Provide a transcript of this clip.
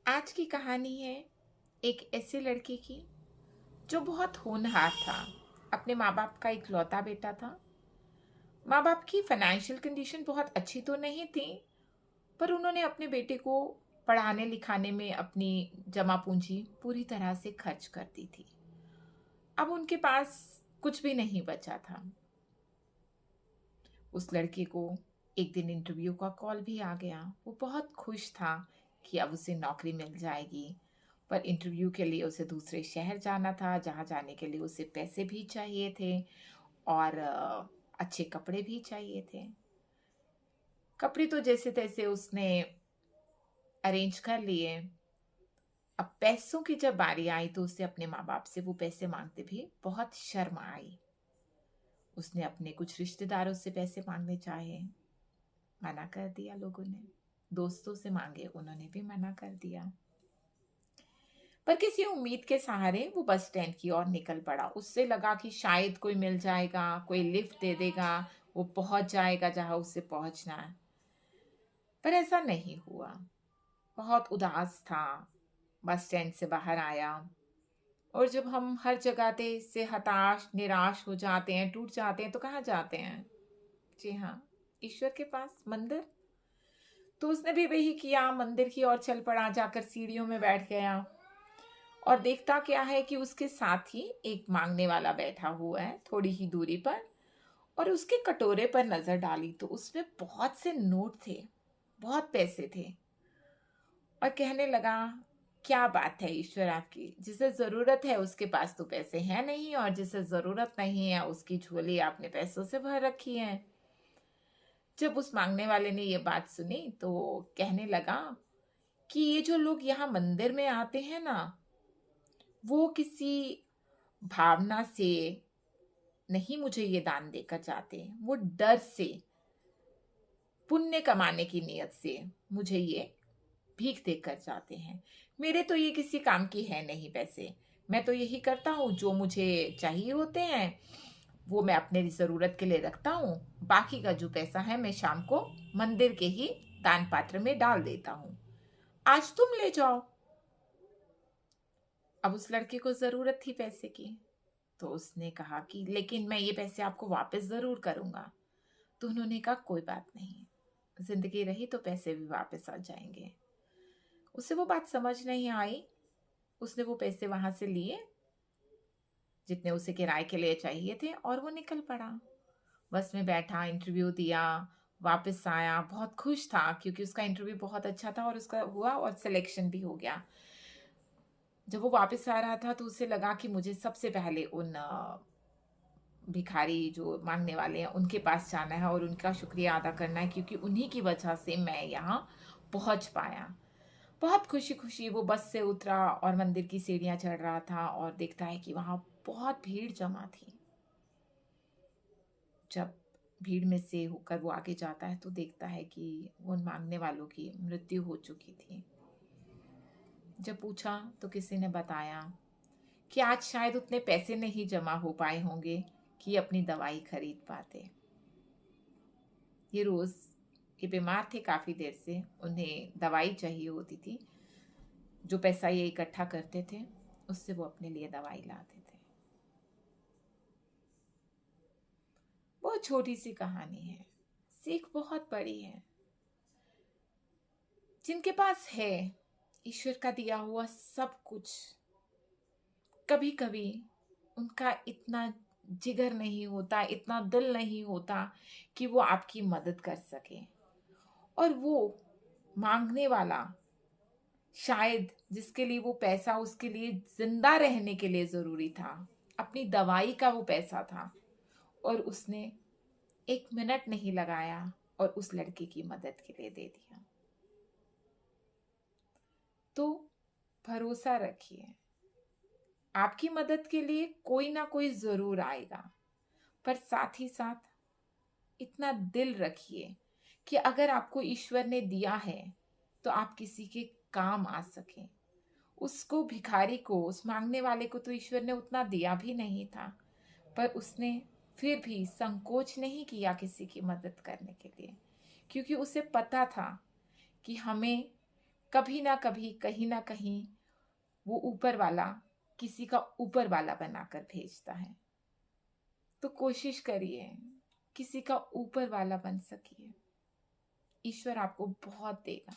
आज की कहानी है एक ऐसे लड़के की जो बहुत होनहार था। अपने माँ बाप का इकलौता बेटा था। माँ बाप की फाइनेंशियल कंडीशन बहुत अच्छी तो नहीं थी, पर उन्होंने अपने बेटे को पढ़ाने लिखाने में अपनी जमा पूंजी पूरी तरह से खर्च कर दी थी। अब उनके पास कुछ भी नहीं बचा था। उस लड़के को एक दिन इंटरव्यू का कॉल भी आ गया। वो बहुत खुश था कि अब उसे नौकरी मिल जाएगी, पर इंटरव्यू के लिए उसे दूसरे शहर जाना था, जहाँ जाने के लिए उसे पैसे भी चाहिए थे और अच्छे कपड़े भी चाहिए थे। कपड़े तो जैसे तैसे उसने अरेंज कर लिए। अब पैसों की जब बारी आई तो उसे अपने माँ बाप से वो पैसे मांगते भी बहुत शर्म आई। उसने अपने कुछ रिश्तेदारों से पैसे मांगने चाहे, मना कर दिया लोगों ने। दोस्तों से मांगे, उन्होंने भी मना कर दिया। पर किसी उम्मीद के सहारे वो बस स्टैंड की ओर निकल पड़ा। उससे लगा कि शायद कोई मिल जाएगा, कोई लिफ्ट दे देगा, वो पहुंच जाएगा जहां उसे पहुंचना है। पर ऐसा नहीं हुआ। बहुत उदास था। बस स्टैंड से बाहर आया, और जब हम हर जगह से हताश निराश हो जाते हैं, टूट जाते हैं, तो कहाँ जाते हैं? जी हाँ, ईश्वर के पास, मंदिर। तो उसने भी वही किया, मंदिर की ओर चल पड़ा। जाकर सीढ़ियों में बैठ गया और देखता क्या है कि उसके साथ ही एक मांगने वाला बैठा हुआ है थोड़ी ही दूरी पर। और उसके कटोरे पर नजर डाली तो उसमें बहुत से नोट थे, बहुत पैसे थे। और कहने लगा, क्या बात है ईश्वर आपकी, जिसे जरूरत है उसके पास तो पैसे हैं नहीं, और जिसे जरूरत नहीं है उसकी झोली आपने पैसों से भर रखी है। जब उस मांगने वाले ने ये बात सुनी तो कहने लगा कि ये जो लोग यहाँ मंदिर में आते हैं ना, वो किसी भावना से नहीं मुझे ये दान देकर जाते। वो डर से, पुण्य कमाने की नीयत से मुझे ये भीख देकर जाते हैं। मेरे तो ये किसी काम की है नहीं पैसे। मैं तो यही करता हूँ, जो मुझे चाहिए होते हैं वो मैं अपने ज़रूरत के लिए रखता हूँ। बाकी का जो पैसा है मैं शाम को मंदिर के ही दान पात्र में डाल देता हूँ। आज तुम ले जाओ। अब उस लड़के को ज़रूरत थी पैसे की, तो उसने कहा कि लेकिन मैं ये पैसे आपको वापस ज़रूर करूँगा। तो उन्होंने कहा कोई बात नहीं, जिंदगी रही तो पैसे भी वापस आ जाएंगे। उसे वो बात समझ नहीं आई। उसने वो पैसे वहां से लिए जितने उसे किराए के लिए चाहिए थे, और वो निकल पड़ा। बस में बैठा, इंटरव्यू दिया, वापस आया, बहुत खुश था क्योंकि उसका इंटरव्यू बहुत अच्छा था और उसका हुआ और सिलेक्शन भी हो गया। जब वो वापस आ रहा था तो उसे लगा कि मुझे सबसे पहले उन भिखारी जो मांगने वाले हैं उनके पास जाना है और उनका शुक्रिया अदा करना है, क्योंकि उन्हीं की वजह से मैं यहाँ पहुंच पाया। बहुत खुशी खुशी वो बस से उतरा और मंदिर की सीढ़ियां चढ़ रहा था और देखता है कि वहां बहुत भीड़ जमा थी। जब भीड़ में से होकर वो आगे जाता है तो देखता है कि उन मांगने वालों की मृत्यु हो चुकी थी। जब पूछा तो किसी ने बताया कि आज शायद उतने पैसे नहीं जमा हो पाए होंगे कि अपनी दवाई खरीद पाते। ये रोज ये बीमार थे काफी देर से, उन्हें दवाई चाहिए होती थी। जो पैसा ये इकट्ठा करते थे उससे वो अपने लिए दवाई लाते थे। बहुत छोटी सी कहानी है, सीख बहुत बड़ी है। जिनके पास है ईश्वर का दिया हुआ सब कुछ, कभी कभी उनका इतना जिगर नहीं होता, इतना दिल नहीं होता कि वो आपकी मदद कर सके। और वो मांगने वाला, शायद जिसके लिए वो पैसा उसके लिए जिंदा रहने के लिए जरूरी था, अपनी दवाई का वो पैसा था, और उसने एक मिनट नहीं लगाया और उस लड़के की मदद के लिए दे दिया। तो भरोसा रखिए, आपकी मदद के लिए कोई ना कोई जरूर आएगा। पर साथ ही साथ इतना दिल रखिए कि अगर आपको ईश्वर ने दिया है तो आप किसी के काम आ सके। उसको, भिखारी को, उस मांगने वाले को तो ईश्वर ने उतना दिया भी नहीं था, पर उसने फिर भी संकोच नहीं किया किसी की मदद करने के लिए, क्योंकि उसे पता था कि हमें कभी ना कभी, कहीं ना कहीं वो ऊपर वाला किसी का ऊपर वाला बनाकर भेजता है। तो कोशिश करिए किसी का ऊपर वाला बन सकिए। ईश्वर आपको बहुत देगा।